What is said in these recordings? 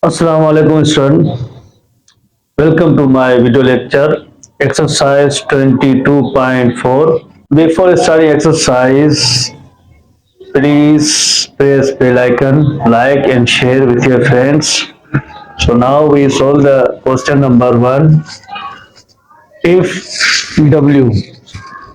Assalamu alaikum student. Welcome to my video lecture exercise 22.4. Before starting exercise, please press bell icon, like and share with your friends. So now we solve the question number 1. If W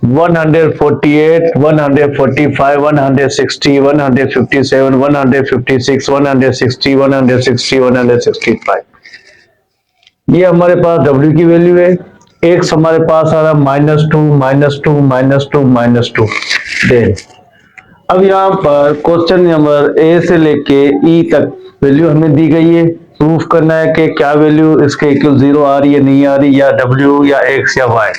148, 145, 160, 157, 156, 160, 160, 165, ये हमारे पास W की value है। X हमारे पास आ रहा -2 -2 -2 -2। Then अब यहाँ पर question number A से लेके ई तक वैल्यू हमें दी गई है। प्रूफ करना है कि क्या वैल्यू इसके इक्वल 0 आ रही है, नहीं आ रही, या W या एक्स या वाई।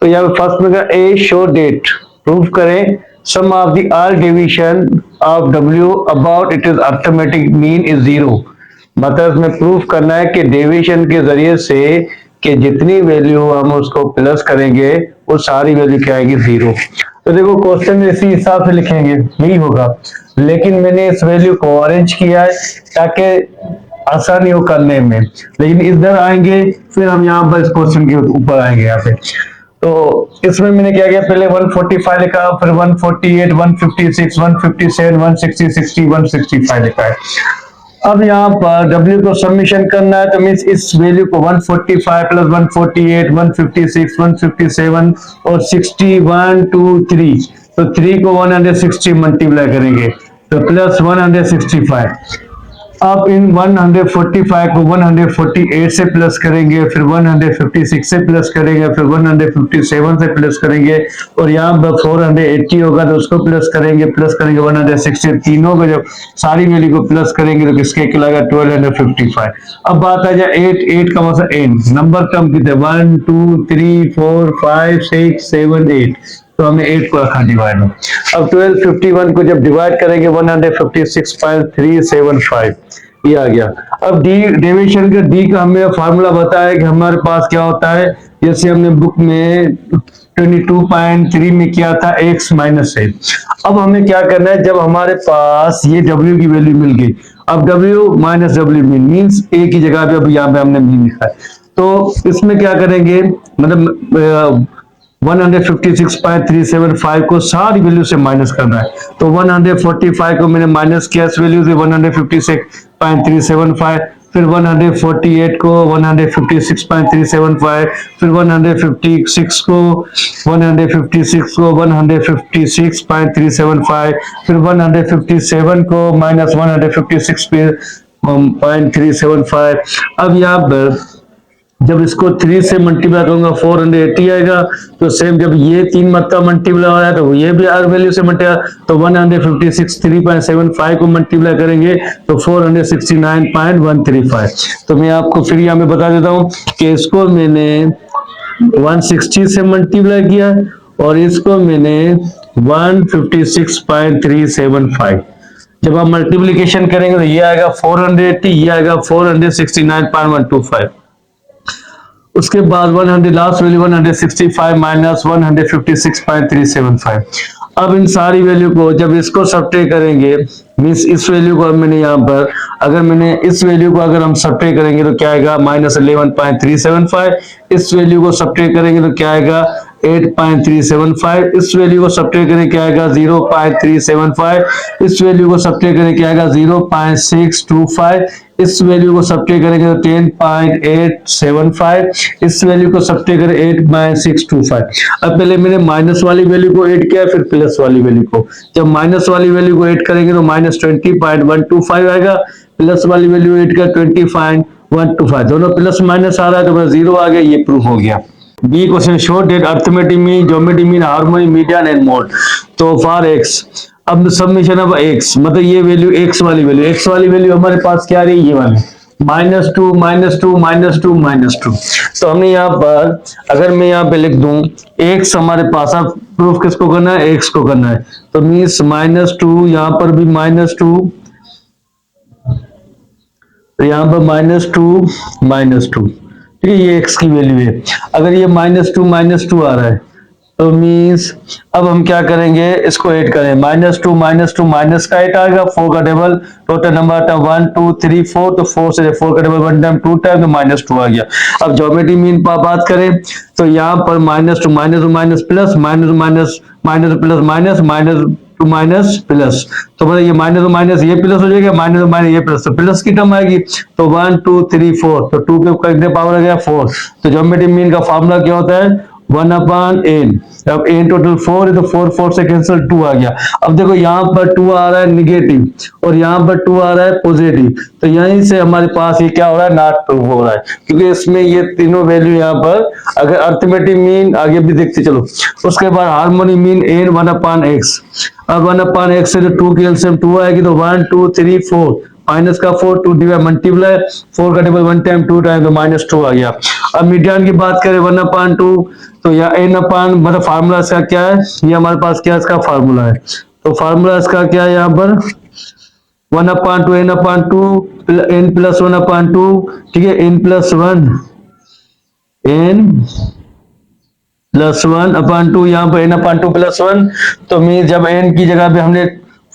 तो यहाँ पे फर्स्ट में ए शो डेट प्रूफ करें sum of the all deviation of W about it is arithmetic mean is 0। मतलब इसमें प्रूफ करना है कि डेविएशन के जरिए से कि जितनी वैल्यू हम उसको प्लस करेंगे वो सारी वैल्यू क्या आएगी 0। तो देखो क्वेश्चन इसी हिसाब से लिखेंगे यही होगा, लेकिन मैंने इस वैल्यू को अरेंज किया है ताकि आसानी हो करने में। लेकिन इधर आएंगे फिर हम यहाँ पर इस क्वेश्चन के ऊपर आएंगे यहाँ पे। तो इसमें मैंने क्या किया, पहले 145 लिखा, फिर 148, 156, 157, 160, 60, 165 लिखा है। अब यहाँ पर W को सबमिशन करना है तो मीन्स इस वैल्यू को 145 प्लस 148, 156, 157 और 60, 1 2 3, तो 3 को 160 मल्टीप्लाई करेंगे तो प्लस 165। अब इन 145 को 148 से प्लस करेंगे, फिर 156 से प्लस करेंगे, फिर 157 से प्लस करेंगे, और यहाँ पर 480 होगा तो उसको प्लस करेंगे 160। तीनों को जब सारी वैल्यू को प्लस करेंगे तो किसके इक्वल 1255। अब बात आ जाए 8 का मतलब एन नंबर कम कितने 1 2 3 4 5 6 7 8, तो हमने 8 को रखा डिवाइड में। अब 1251 को जब डिवाइड करेंगे 156.375 ये आ गया। अब डी डेविएशन का डी का हमें फार्मूला बताया कि हमारे पास क्या होता है, जैसे हमने बुक में 22.3 में किया था x माइनस है। अब हमें क्या करना है, जब हमारे पास ये w की वैल्यू मिल गई, अब w minus w means a की जगह पे अब यहाँ पे हमने मीन लिखा है, तो इसमें क्या करेंगे, मतलब 156.375 को सारी वैल्यू से माइनस करना है। तो 145 को मैंने माइनस किया इस वैल्यू से 156.375, फिर 148 को 156.375, फिर 156 को 156.375, फिर 157 को माइनस 156.375। अब यहाँ पर जब इसको 3 से मल्टीप्लाई करूंगा 480 आएगा, तो सेम जब ये 3 मरतबा मल्टीप्लाई हो रहा है तो ये भी हर वैल्यू से मल्टीप्लाई, तो 156 3.75 को मल्टीप्लाई करेंगे तो 469.135। तो मैं आपको फिर यहाँ में बता देता हूँ कि इसको मैंने 160 से मल्टीप्लाई किया और इसको मैंने 156.375। जब आप मल्टीप्लीकेशन करेंगे तो ये आएगा 480, ये आएगा 469.125। उसके बाद 100 लास्ट वैल्यू 165 माइनस 156.375। अब इन सारी वैल्यू को जब इसको सब्ट्रैक्ट करेंगे, मीन्स इस वैल्यू को मैंने यहाँ पर अगर मैंने इस वैल्यू को अगर हम सब्ट्रैक्ट करेंगे तो क्या आएगा -11.375। इस वैल्यू को सब्ट्रैक्ट करेंगे तो क्या आएगा 8.375। इस वैल्यू को सब्ट्रैक्ट करें क्या आएगा 0.375। इस वैल्यू को सब्ट्रैक्ट करें क्या आएगा 0.625। इस वैल्यू को सब्ट्रैक्ट करेंगे तो 10.875। इस वैल्यू को सब्ट्रैक्ट करें 8.625। अब पहले मैंने माइनस वाली वैल्यू को ऐड किया फिर प्लस वाली वैल्यू को, जब माइनस वाली वैल्यू को ऐड करेंगे तो -20.125 आएगा, प्लस वाली वैल्यू ऐड कर 20.125, दोनों प्लस माइनस आ रहा है तो 0 आ गया, ये प्रूफ हो गया। B question show that arithmetic mean geometric mean harmony median and mode. तो फॉर एक्स, अब सबमिशन ऑफ एक्स मतलब ये वैल्यू एक्स वाली वैल्यू हमारे पास क्या आ रही है, ये वाली -2 -2 -2 -2। तो हमने यहाँ पर अगर मैं यहाँ पे लिख दूं एक्स हमारे पास, अब प्रूफ किसको करना है, एक्स को करना है, तो मीन्स -2, यहाँ पर भी -2, तो यहाँ पर -2 -2, ठीक है, ये x की वैल्यू है। अगर ये -2 आ रहा है तो मीन्स अब हम क्या करेंगे, इसको ऐड करें, -2 -2 माइनस का 8 आएगा, 4 का टेबल, टोटल नंबर आता है 1 2 3 4, तो 4 से 4 का टेबल 1 टाइम 2 टाइम, तो -2 आ गया। अब ज्योमेट्री मीन पर बात करें तो यहाँ पर -2 minus plus, minus minus plus minus, -2 minus plus, तो मतलब ये माइनस ये प्लस हो जाएगा, माइनस ये प्लस, तो प्लस की टर्म आएगी, तो 1 2 3 4, तो 2 के कितने पावर आ गया 4। तो ज्योमेट्री मीन का फॉर्मूला क्या होता है, 1/n। अब n टोटल 4 है, तो 4 से कैंसिल 2 आ गया। अब देखो यहाँ पर 2 आ रहा है निगेटिव और यहाँ पर 2 आ रहा है पॉजिटिव, तो यहीं से हमारे पास ये क्या हो रहा है, नॉट ट्रू हो रहा है, क्योंकि इसमें ये तीनों वैल्यू यहाँ पर, अगर अर्थमेटिक मीन आगे भी देखते चलो। उसके बाद हार्मोनिक मीन n 1/x। अब 1/x से जो 2 की एलसीएम 2 आएगी, तो 1 2 3 4, माइनस का 4 2 डिवाइड मल्टीप्लाई, 4 का टेबल 1 टाइम 2 टाइम, तो -2 आ गया। अब मीडियन की बात करें 1/2, तो या n अपान, मतलब फार्मूला इसका क्या है, ये हमारे पास क्या इसका फार्मूला है, तो फार्मूला इसका क्या है यहाँ पर 1/2 n/2 n प्लस 1/2, ठीक है, n प्लस 1/2, यहाँ पर n/2 प्लस 1, तो मीन जब n की जगह पे हमने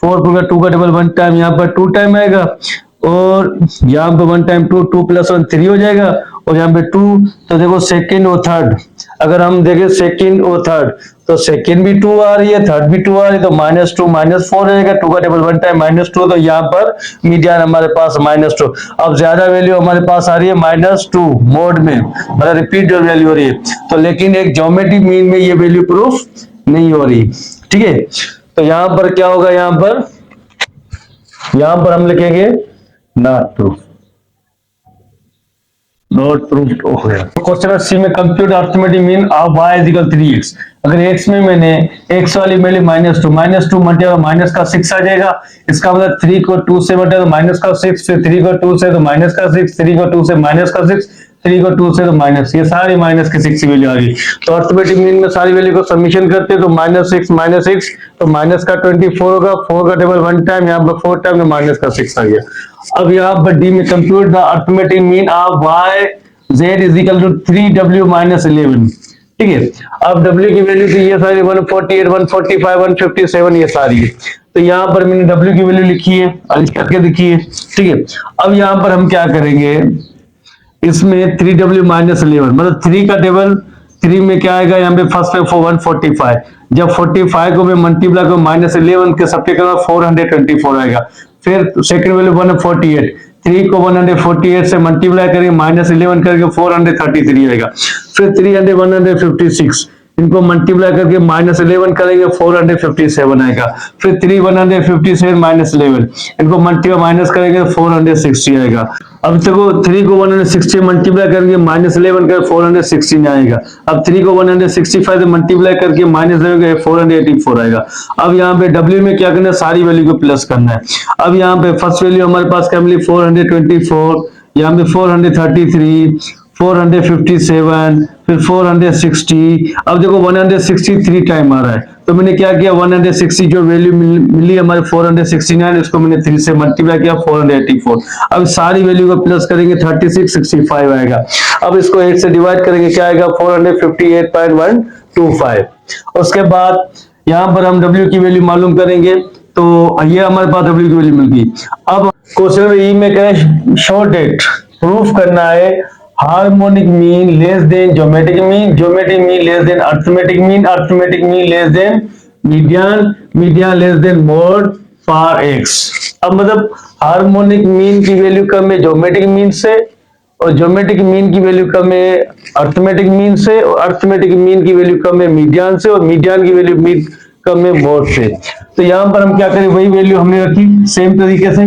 4 का 2 का टेबल 1 टाइम, यहाँ पर 2 टाइम आएगा, और यहाँ पे 1 टाइम 2 2 प्लस 1 3 हो जाएगा, और यहाँ पे 2, तो देखो सेकंड और थर्ड, अगर हम देखें सेकंड और थर्ड, तो सेकंड भी 2 आ रही है, थर्ड भी 2 आ रही है, तो -2 -4 रहेगा, 2 का टेबल 1 टाइम -2, तो यहाँ पर मीडियन हमारे पास -2। अब ज्यादा वैल्यू हमारे पास आ रही है -2 मोड में, मतलब रिपीट वैल्यू हो रही है, तो लेकिन एक ज्योमेट्रिक मीन में ये वैल्यू प्रूफ नहीं हो रही, ठीक है। तो यहाँ पर क्या होगा, यहाँ पर हम लिखेंगे नॉट प्रूफ, नॉट प्रूफ हो गया। क्वेश्चन सी में compute arithmetic mean of y is equal 3x। अगर x में मैंने x वाली वैल्यू -2 मल्टीप्लाई माइनस का 6 आ जाएगा, इसका मतलब 3 को 2 से मल्टीप्लाई तो माइनस का 6, फिर 3 को 2 से तो माइनस का 6, 3 को 2 से माइनस का 6, 3 को 2 से तो माइनस, ये सारी माइनस की 6 की वैल्यू आ गई। तो अर्थमेटिक मीन में सारी वैल्यू को सबमिशन करते हैं, तो -6 तो माइनस का 24 होगा, 4 का टेबल 1 टाइम, यहाँ पर 4 टाइम, तो माइनस का 6 आ गया। अब यहाँ पर डी में compute the arithmetic mean of y z is equal to 3w minus 11, ठीक है। अब w की वैल्यू तो ये सारी 148 145 157 ये सारी है, तो यहाँ पर मैंने w की वैल्यू लिखी है, करके लिखी है, ठीक है। अब यहाँ पर हम क्या करेंगे, इसमें 3w माइनस 11, मतलब 3 का टेबल 3 में क्या आएगा, यहाँ पे फर्स्ट पे 145, जब 45 को मैं मल्टीप्लाई करूं -11 के सबके बाद 424 आएगा, फिर सेकंड वैल्यू 148, 3 को 148 से मल्टीप्लाई करेंगे, -11 करके 433 आएगा, फिर 300 156, इनको मल्टीप्लाई करके -11 करेंगे 457 आएगा, फिर 3 157 -11, इनको मल्टीप्लाई माइनस करेंगे 460 आएगा। अब देखो 3 को 160 मल्टीप्लाई करके -11 कर 416 आएगा, अब 3 को 165 से मल्टीप्लाई करके -11 484 आएगा। अब यहाँ पे W में क्या करना है, सारी वैल्यू को प्लस करना है। अब यहाँ पे फर्स्ट वैल्यू हमारे पास क्या मिली 424, यहाँ पे 433, 457, फिर 460, अब देखो 163 टाइम आ रहा है, तो मैंने क्या किया 160 जो वैल्यू मिली हमारे 469, इसको मैंने 3 से मल्टीप्लाई किया 484। अब सारी वैल्यू को प्लस करेंगे 36 65 आएगा। अब इसको 8 से डिवाइड करेंगे, क्या आएगा 458.125। उसके बाद यहाँ पर हम W की वैल्यू मालूम करेंगे, तो ये हमारे पास W की वैल्यू मिल गई। अब क्वेश्चन ई में क्या है, शॉर्ट डेट प्रूफ करना है, harmonic mean less than geometric mean, geometric mean less than arithmetic mean, arithmetic mean less than median, median less than mode for x। अब मतलब हार्मोनिक मीन की वैल्यू कम है ज्योमेट्रिक मीन से, और geometric mean की value कम है arithmetic mean से, और अर्थमेटिक मीन की वैल्यू कम है मीडियन से, और मीडियन की वैल्यू मीन कम है मोड से। तो यहाँ पर हम क्या करें, वही वैल्यू हमने रखी सेम तरीके से।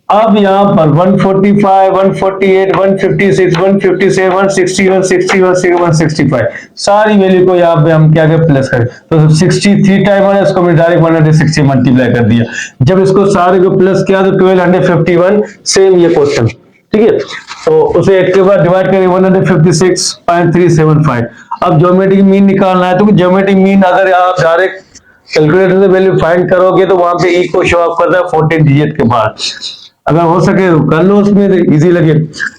अब यहाँ पर 145, 148, 156, 157, 160, 160, 165 सारी वैल्यू को यहाँ पे हम क्या करें प्लस करें, तो 63 टाइम है, इसको मैं डायरेक्ट 160 मल्टीप्लाई कर दिया। जब इसको सारे को प्लस किया तो 1251, सेम ये क्वेश्चन, ठीक है। तो उसे 8 के बाद डिवाइड करें 156.375। अब ज्योमेट्रिक मीन निकालना है, तो ज्योमेट्रिक मीन अगर आप डायरेक्ट कैलकुलेटर से वैल्यू फाइंड करोगे तो वहां पे ई को शो ऑफ करता है 14 डिजिट के बाद, अगर हो सके तो कर लो, उसमें इजी लगे,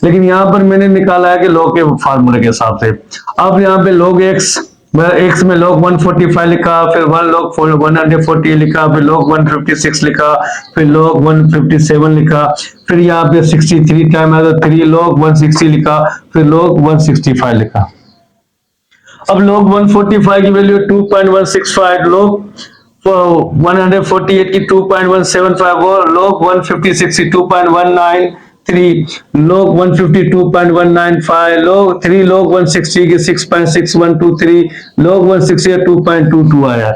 लेकिन यहाँ पर मैंने निकाला है कि लॉग के फार्मूले के हिसाब से। अब यहाँ पे log x एक्स में log 145 लिखा, फिर 1 log 140 लिखा, फिर log 156 लिखा, फिर log 157 लिखा, फिर यहाँ पे 63 टाइम आया तो 3 log 160 लिखा, फिर log 165 लिखा। अब log 145 की वैल्यू 2.165, log 148 की 2.175 और log 156 की 2.193, log 152.195, log 3 log 160 की 6.6123, log 160 का 2.22 आया।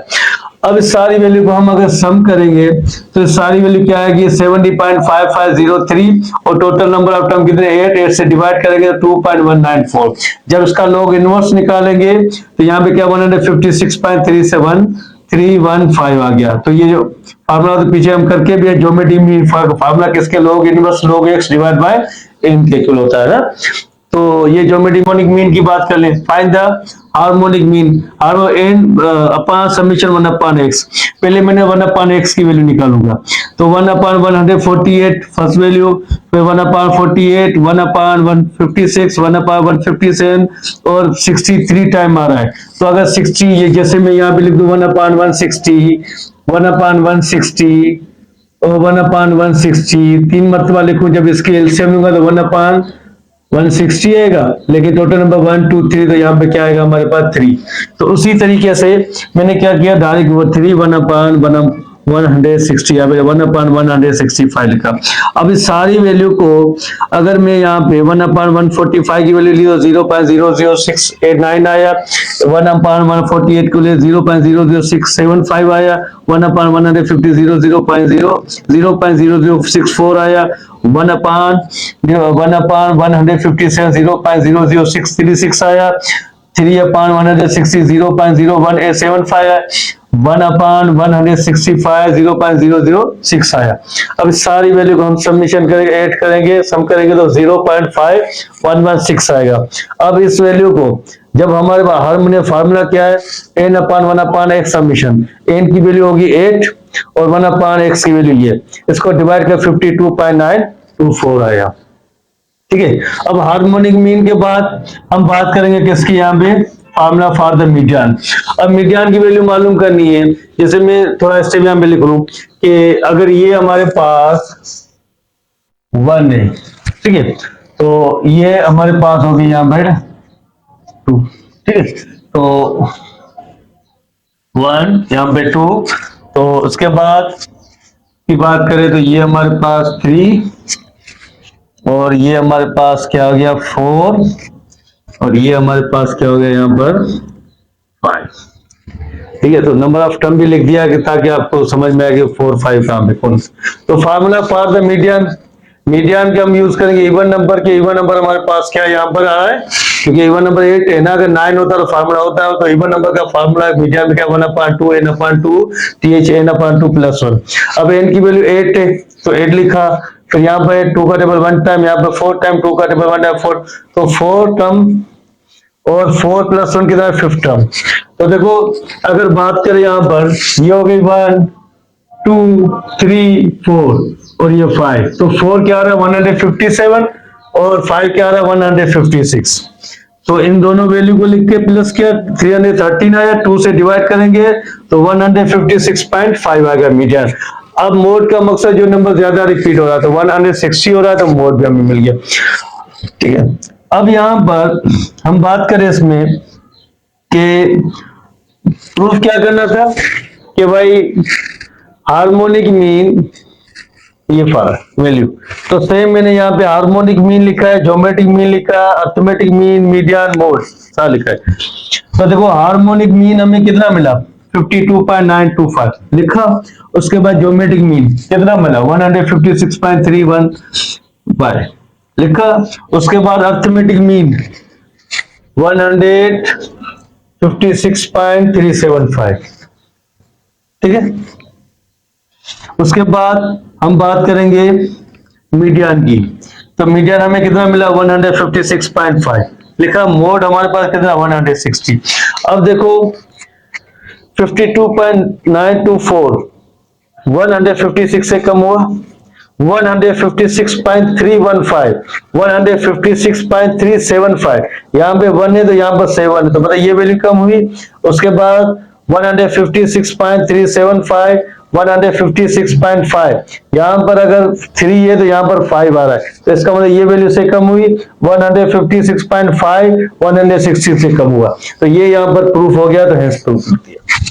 अब इस सारी वैल्यू को हम अगर सम करेंगे तो इस सारी वैल्यू क्या आएगी 70.5503 और टोटल नंबर ऑफ टर्म कितने 8 से डिवाइड करेंगे तो 2.194। जब इसका लॉग इनवर्स निकालेंगे तो यहाँ पे क्या 156.37315 आ गया। तो ये जो फार्मूला तो पीछे हम करके भी ज्योमेट्री में फार्मूला किसके log inverse log x divide by n के इक्वल होता है ना। तो ये ज्योमेट्रिक मीन की बात कर लें, find the harmonic mean n upon summation 1 upon x। पहले मैंने 1 अपॉन x की वैल्यू निकालूंगा तो 1 अपॉन 148 फर्स्ट वैल्यू, फिर 1 अपॉन 48, 1 अपॉन 156, 1 अपॉन 157 और 63 टाइम आ रहा है। तो अगर 60 ये जैसे मैं यहाँ पे लिख दूं 1 अपॉन 160, 1 अपॉन 160 और 1 अपॉन 160 तीन मरतबा लिखूं, जब इसके एलसीएम लूंगा तो 1 अपॉन 160 आएगा, लेकिन टोटल नंबर 1 2 3 तो यहाँ पे क्या आएगा हमारे पास 3। तो उसी तरीके से मैंने क्या किया डायरेक्ट वो 3 1 अपॉन 160 यहाँ पे 1 अपॉन 165 लिखा। अब इस सारी वैल्यू को अगर मैं यहाँ पे 1 अपॉन 145 की वैल्यू ली तो 0.00689 आया, 1 अपॉन 148 को लिए 0.00675 आया, 1 अपॉन 150 0.00064 आया, 1 अपॉन 157 0.00636 आया, 3 अपॉन 160 0.01875 आया, 1 अपॉन 165 0.006 आया। अब इस सारी वैल्यू को हम समीशन करेंगे, ऐड करेंगे, सम करेंगे तो 0.5116 आएगा। अब इस वैल्यू को जब हमारे पास हार्मोनिक फार्मूला क्या है n upon 1 upon x summation, n की वैल्यू होगी 8 और 1 अपॉन x की वैल्यू ये, इसको डिवाइड कर 52.924 आया। ठीक है। अब हार्मोनिक मीन के बाद हम बात करेंगे किसकी, यहाँ पे फार्मूला फॉर द मीडियन। अब मीडियन की वैल्यू मालूम करनी है, जैसे मैं थोड़ा स्टेप यहाँ पे लिख लूं कि अगर ये हमारे पास 1 है, ठीक है, तो ये हमारे पास होगी यहाँ पर 2, ठीक है, तो 1 यहाँ पे 2, तो उसके बाद की बात करें तो ये हमारे पास 3 और ये हमारे पास क्या हो गया 4 और ये हमारे पास क्या हो गया यहाँ पर 5। ठीक है, तो नंबर ऑफ टर्म भी लिख दिया कि ताकि आपको समझ में आए कि 4 5 कहां पे कौन सा। तो formula for the median, median के हम यूज करेंगे इवन नंबर के। इवन नंबर हमारे पास क्या यहाँ पर आ रहा है, क्योंकि इवन नंबर 8 है ना, अगर 9 होता तो फार्मूला होता है, तो इवन नंबर का फार्मूला मीडियन में क्या 1/2 n/2 th n/2 + 1। अब n की वैल्यू 8 है तो 8 लिखा, फिर यहाँ पर 2 का टेबल 1 टाइम, यहाँ पर 4 टाइम 2 का टेबल 1 टाइम 4, तो 4 टर्म और 4 + 1 कितना है 5 टर्म। तो देखो अगर बात करें यहाँ पर ये हो गई 1 2 3 4 और ये 5, तो 4 क्या आ रहा है 157 और 5 क्या आ रहा है 156। तो इन दोनों वैल्यू को लिख के प्लस किया 313 आया, 2 से डिवाइड करेंगे तो 156.5 आएगा मीडियन। अब मोड का मकसद जो नंबर ज्यादा रिपीट हो रहा है तो 160 हो रहा है तो मोड भी हमें मिल गया। ठीक है, अब यहां पर हम बात करें इसमें कि प्रूफ क्या करना था कि भाई हार्मोनिक मीन ये वैल्यू, तो सेम मैंने यहाँ पे हार्मोनिक मीन लिखा है, ज्योमेट्रिक मीन लिखा है, अर्थमेटिक मीन, मीडियन, मोड सारा लिखा है। तो देखो हार्मोनिक मीन हमें कितना मिला 52.925 लिखा, उसके बाद ज्योमेट्रिक मीन कितना मिला 156.315 लिखा, उसके बाद अर्थमेटिक मीन 156.375। ठीक है, उसके बाद हम बात करेंगे मीडियन की, तो मीडियन हमें कितना मिला 156.5 लिखा, मोड हमारे पास कितना 160। अब देखो 52.924 156 से कम हुआ 156.315, 156.375, यहाँ पे 1 है तो यहाँ पर 7 है, तो मतलब ये वैल्यू कम हुई। उसके बाद 156.375, 156.5, यहाँ पर अगर 3 है तो यहाँ पर 5 आ रहा है, तो इसका मतलब ये वैल्यू से कम हुई। 156.5 160 से कम हुआ, तो ये यहाँ पर प्रूफ हो गया, तो हेंस प्रूफ कर दिया।